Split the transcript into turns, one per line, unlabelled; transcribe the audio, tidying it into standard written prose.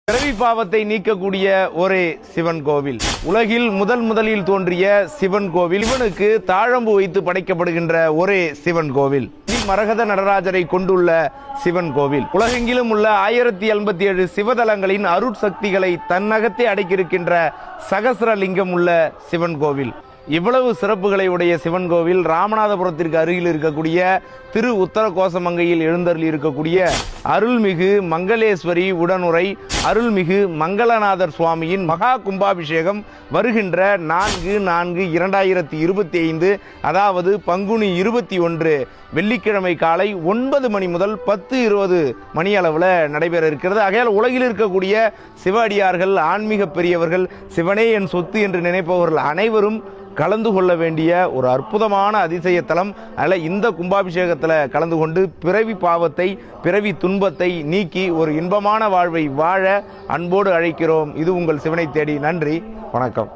பிறவி பாவத்தை நீக்கக்கூடிய ஒரே சிவன் கோவில். உலகில் முதலில் தோன்றிய சிவன் கோவில். சிவனுக்கு தாழம்பு வைத்து படைக்கப்படுகின்ற ஒரே சிவன் கோவில். மரகத நடராஜரை கொண்டுள்ள சிவன் கோவில். உலகெங்கிலும் உள்ள 1087 சிவதலங்களின் அருட்சக்திகளை தன்னகத்தே அடக்கியிருக்கின்ற சகஸ்ரலிங்கம் உள்ள சிவன் கோவில். இவ்வளவு சிறப்புகளை உடைய சிவன் கோவில் ராமநாதபுரத்திற்கு அருகில் இருக்கக்கூடிய திரு உத்தர கோசமங்கையில் எழுந்தருளி இருக்கக்கூடிய அருள்மிகு மங்களேஸ்வரி உடனுரை அருள்மிகு மங்களநாதர் சுவாமியின் மகா கும்பாபிஷேகம் வருகின்ற 4/4/2025 அதாவது பங்குனி 21 வெள்ளிக்கிழமை காலை 9 மணி முதல் 10:20 மணி அளவில் நடைபெற இருக்கிறது. ஆகையால் உலகில் இருக்கக்கூடிய சிவ அடியார்கள், ஆன்மீக பெரியவர்கள், சிவனே என் சொத்து என்று நினைப்பவர்கள் அனைவரும் கலந்து கொள்ள வேண்டிய ஒரு அற்புதமான அதிசய தலம். அதில் இந்த கும்பாபிஷேகத்தில் கலந்து கொண்டு பிறவி பாவத்தை, பிறவி துன்பத்தை நீக்கி ஒரு இன்பமான வாழ்வை வாழ அன்போடு அழைக்கிறோம். இது உங்கள் சிவனை தேடி. நன்றி, வணக்கம்.